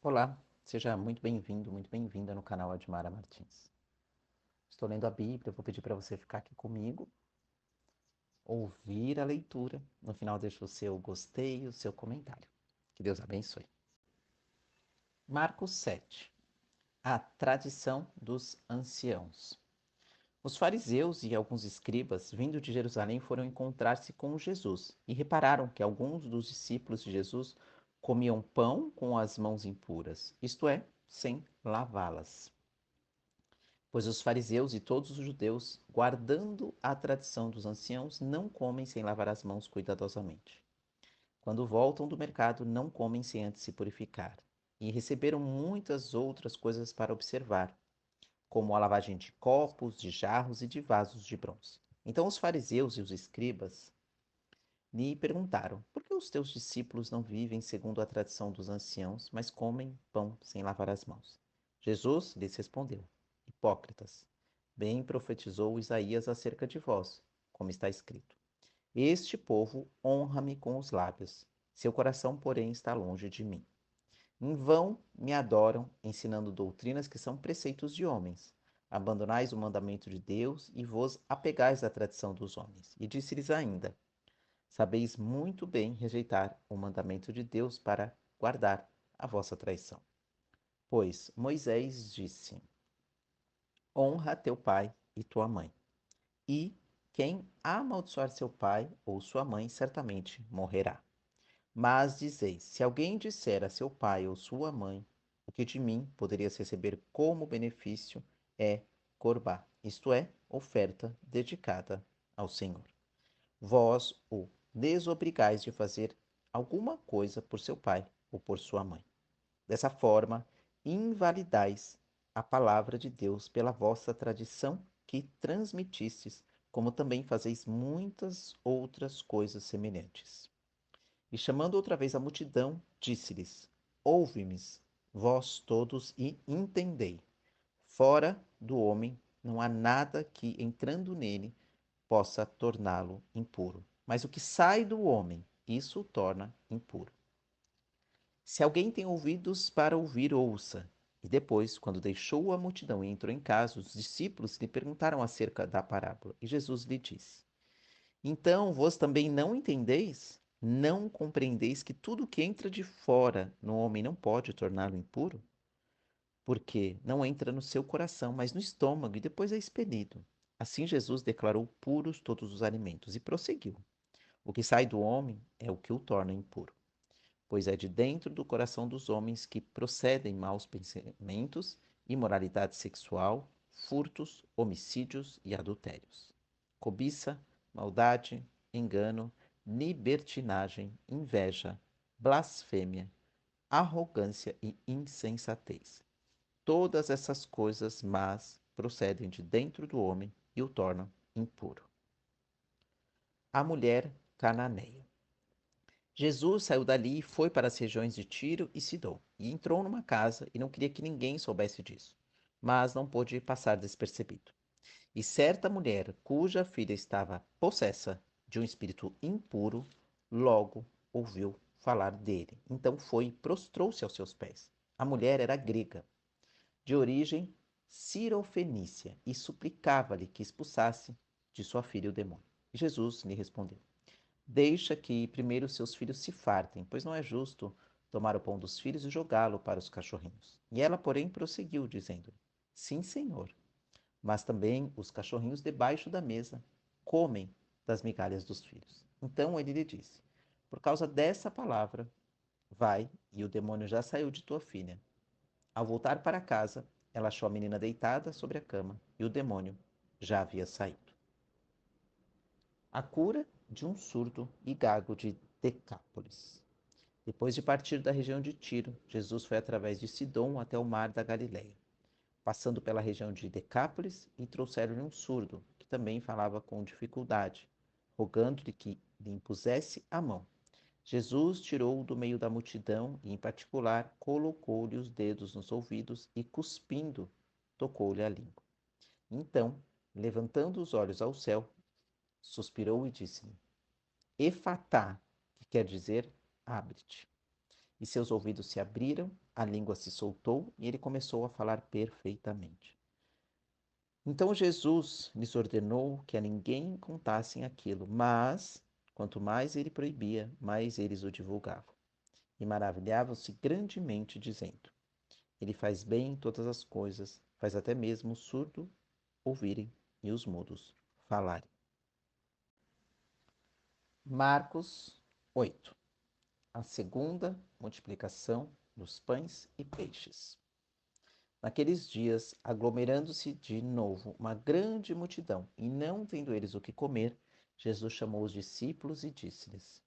Olá, seja muito bem-vindo, muito bem-vinda no canal Admara Martins. Estou lendo a Bíblia, vou pedir para você ficar aqui comigo, ouvir a leitura. No final, deixa o seu gostei e o seu comentário. Que Deus abençoe. Marcos 7. A tradição dos anciãos. Os fariseus e alguns escribas, vindo de Jerusalém, foram encontrar-se com Jesus e repararam que alguns dos discípulos de Jesus comiam pão com as mãos impuras, isto é, sem lavá-las. Pois os fariseus e todos os judeus, guardando a tradição dos anciãos, não comem sem lavar as mãos cuidadosamente. Quando voltam do mercado, não comem sem antes se purificar. E receberam muitas outras coisas para observar, como a lavagem de copos, de jarros e de vasos de bronze. Então os fariseus e os escribas lhe perguntaram: por que os teus discípulos não vivem segundo a tradição dos anciãos, mas comem pão sem lavar as mãos? Jesus lhes respondeu: hipócritas, bem profetizou Isaías acerca de vós, como está escrito: este povo honra-me com os lábios, seu coração, porém, está longe de mim. Em vão me adoram, ensinando doutrinas que são preceitos de homens. Abandonais o mandamento de Deus e vos apegais à tradição dos homens. E disse-lhes ainda: sabeis muito bem rejeitar o mandamento de Deus para guardar a vossa traição. Pois Moisés disse: honra teu pai e tua mãe. E quem amaldiçoar seu pai ou sua mãe certamente morrerá. Mas dizeis: se alguém disser a seu pai ou sua mãe, o que de mim poderias receber como benefício é corbá, isto é, oferta dedicada ao Senhor. Vós o desobrigais de fazer alguma coisa por seu pai ou por sua mãe. Dessa forma, invalidais a palavra de Deus pela vossa tradição que transmitistes, como também fazeis muitas outras coisas semelhantes. E chamando outra vez a multidão, disse-lhes: ouve-me, vós todos, e entendei. Fora do homem não há nada que, entrando nele, possa torná-lo impuro. Mas o que sai do homem, isso o torna impuro. Se alguém tem ouvidos para ouvir, ouça. E depois, quando deixou a multidão e entrou em casa, os discípulos lhe perguntaram acerca da parábola. E Jesus lhe disse: então vós também não entendeis? Não compreendeis que tudo que entra de fora no homem não pode torná-lo impuro? Porque não entra no seu coração, mas no estômago e depois é expelido. Assim Jesus declarou puros todos os alimentos e prosseguiu: o que sai do homem é o que o torna impuro, pois é de dentro do coração dos homens que procedem maus pensamentos, imoralidade sexual, furtos, homicídios e adultérios, cobiça, maldade, engano, libertinagem, inveja, blasfêmia, arrogância e insensatez. Todas essas coisas más procedem de dentro do homem e o tornam impuro. A mulher cananeia. Jesus saiu dali e foi para as regiões de Tiro e Sidom, e entrou numa casa e não queria que ninguém soubesse disso, mas não pôde passar despercebido. E certa mulher, cuja filha estava possessa de um espírito impuro, logo ouviu falar dele. Então foi e prostrou-se aos seus pés. A mulher era grega, de origem cirofenícia, e suplicava-lhe que expulsasse de sua filha o demônio. E Jesus lhe respondeu: deixa que primeiro seus filhos se fartem, pois não é justo tomar o pão dos filhos e jogá-lo para os cachorrinhos. E ela, porém, prosseguiu, dizendo: sim, Senhor, mas também os cachorrinhos debaixo da mesa comem das migalhas dos filhos. Então ele lhe disse: por causa dessa palavra, vai, e o demônio já saiu de tua filha. Ao voltar para casa, ela achou a menina deitada sobre a cama e o demônio já havia saído. A cura de um surdo e gago de Decápolis. Depois de partir da região de Tiro, Jesus foi através de Sidom até o mar da Galileia, passando pela região de Decápolis, e trouxeram-lhe um surdo, que também falava com dificuldade, rogando-lhe que lhe impusesse a mão. Jesus tirou-o do meio da multidão e, em particular, colocou-lhe os dedos nos ouvidos e, cuspindo, tocou-lhe a língua. Então, levantando os olhos ao céu, suspirou e disse-lhe: Efatá, que quer dizer, abre-te. e seus ouvidos se abriram, a língua se soltou e ele começou a falar perfeitamente. Então Jesus lhes ordenou que a ninguém contassem aquilo, mas, quanto mais ele proibia, mais eles o divulgavam. E maravilhavam-se grandemente, dizendo: Ele faz bem todas as coisas, faz até mesmo o surdo ouvirem e os mudos falarem. Marcos 8. A segunda multiplicação dos pães e peixes. Naqueles dias, aglomerando-se de novo uma grande multidão, e não tendo eles o que comer, Jesus chamou os discípulos e disse-lhes: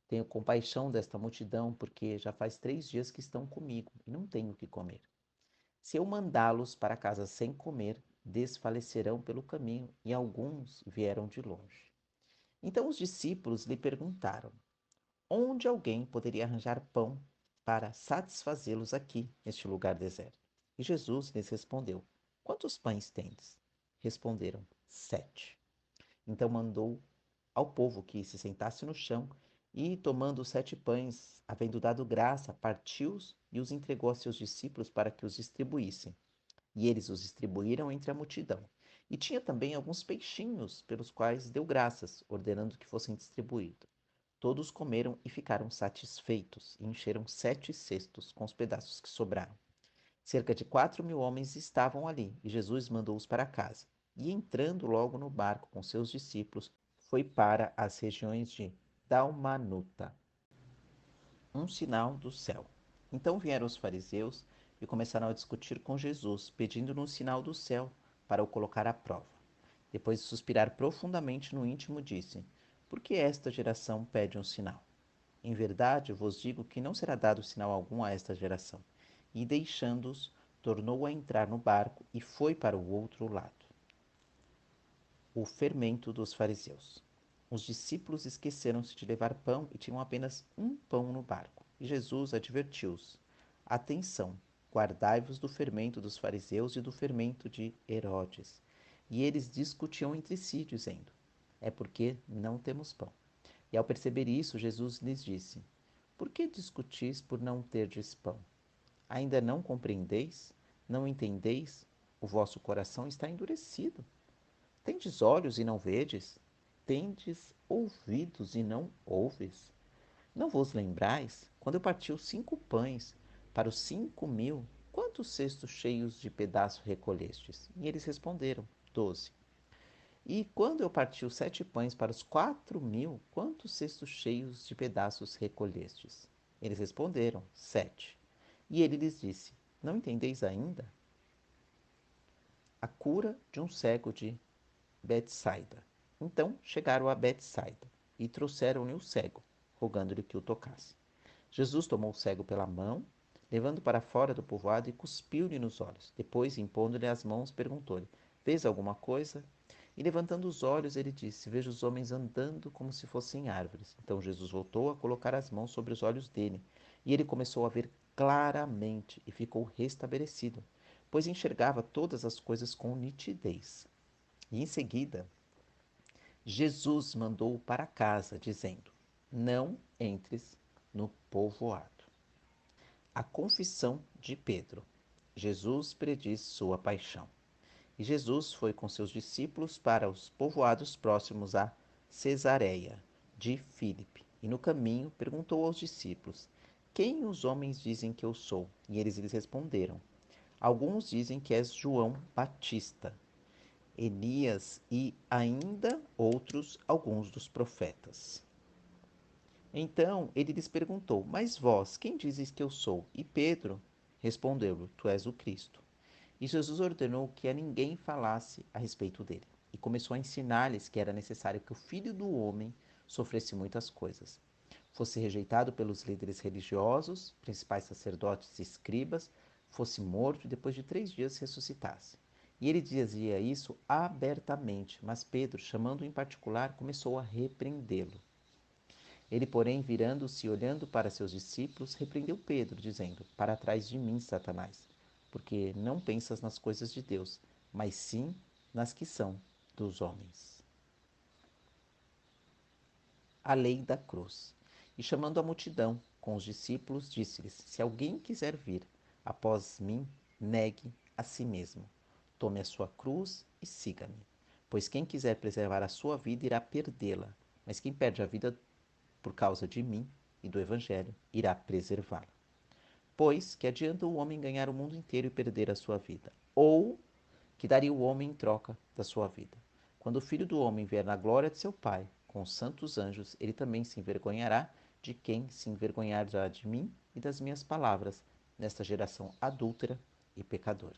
Tenho compaixão desta multidão, porque já faz 3 dias que estão comigo e não tenho o que comer. Se eu mandá-los para casa sem comer, desfalecerão pelo caminho, e alguns vieram de longe. Então os discípulos lhe perguntaram: Onde alguém poderia arranjar pão para satisfazê-los aqui, neste lugar deserto? E Jesus lhes respondeu: Quantos pães tendes? Responderam: 7. Então mandou ao povo que se sentasse no chão e, tomando os 7 pães, havendo dado graça, partiu-os e os entregou a seus discípulos para que os distribuíssem. E eles os distribuíram entre a multidão. E tinha também alguns peixinhos, pelos quais deu graças, ordenando que fossem distribuídos. Todos comeram e ficaram satisfeitos, e encheram 7 cestos com os pedaços que sobraram. Cerca de 4.000 homens estavam ali, e Jesus mandou-os para casa. E entrando logo no barco com seus discípulos, foi para as regiões de Dalmanuta. Um sinal do céu. Então vieram os fariseus e começaram a discutir com Jesus, pedindo-lhe um sinal do céu para o colocar à prova. Depois de suspirar profundamente no íntimo, disse: Por que esta geração pede um sinal? Em verdade vos digo que não será dado sinal algum a esta geração. E deixando-os, tornou a entrar no barco e foi para o outro lado. O fermento dos fariseus. Os discípulos esqueceram-se de levar pão e tinham apenas um pão no barco. E Jesus advertiu-os: Atenção, guardai-vos do fermento dos fariseus e do fermento de Herodes. E eles discutiam entre si, dizendo: É porque não temos pão. E ao perceber isso, Jesus lhes disse: Por que discutis por não terdes pão? Ainda não compreendeis? Não entendeis? O vosso coração está endurecido. Tendes olhos e não vedes? Tendes ouvidos e não ouves? Não vos lembrais? Quando eu parti os 5 pães para os 5.000, quantos cestos cheios de pedaços recolhestes? E eles responderam: 12. E quando eu parti os 7 pães para os 4.000, quantos cestos cheios de pedaços recolhestes? Eles responderam: 7. E ele lhes disse: Não entendeis ainda? A cura de um cego de Betsaida. Então chegaram a Betsaida e trouxeram-lhe o cego, rogando-lhe que o tocasse. Jesus tomou o cego pela mão, levando para fora do povoado e cuspiu-lhe nos olhos. Depois, impondo-lhe as mãos, perguntou-lhe: Vês alguma coisa? E levantando os olhos, ele disse: Vejo os homens andando como se fossem árvores. Então Jesus voltou a colocar as mãos sobre os olhos dele, e ele começou a ver claramente e ficou restabelecido, pois enxergava todas as coisas com nitidez. E em seguida, Jesus mandou-o para casa, dizendo: Não entres no povoado. A confissão de Pedro. Jesus prediz sua paixão. E Jesus foi com seus discípulos para os povoados próximos a Cesareia de Filipe. E no caminho perguntou aos discípulos: Quem os homens dizem que eu sou? E eles lhes responderam: Alguns dizem que és João Batista, Elias e ainda outros alguns dos profetas. Então ele lhes perguntou: Mas vós, quem dizes que eu sou? E Pedro respondeu-lhe: Tu és o Cristo. E Jesus ordenou que a ninguém falasse a respeito dele. E começou a ensinar-lhes que era necessário que o Filho do Homem sofresse muitas coisas, fosse rejeitado pelos líderes religiosos, principais sacerdotes e escribas, fosse morto e depois de 3 dias ressuscitasse. E ele dizia isso abertamente, mas Pedro, chamando-o em particular, começou a repreendê-lo. Ele, porém, virando-se e olhando para seus discípulos, repreendeu Pedro, dizendo: Para trás de mim, Satanás, porque não pensas nas coisas de Deus, mas sim nas que são dos homens. A lei da cruz. E chamando a multidão, com os discípulos, disse-lhes: Se alguém quiser vir após mim, negue a si mesmo. Tome a sua cruz e siga-me. Pois quem quiser preservar a sua vida irá perdê-la, mas quem perde a vida por causa de mim e do Evangelho irá preservá-la. Pois que adianta o homem ganhar o mundo inteiro e perder a sua vida? Ou que daria o homem em troca da sua vida? Quando o Filho do Homem vier na glória de seu Pai, com os santos anjos, ele também se envergonhará de quem se envergonhará de mim e das minhas palavras, nesta geração adúltera e pecadora.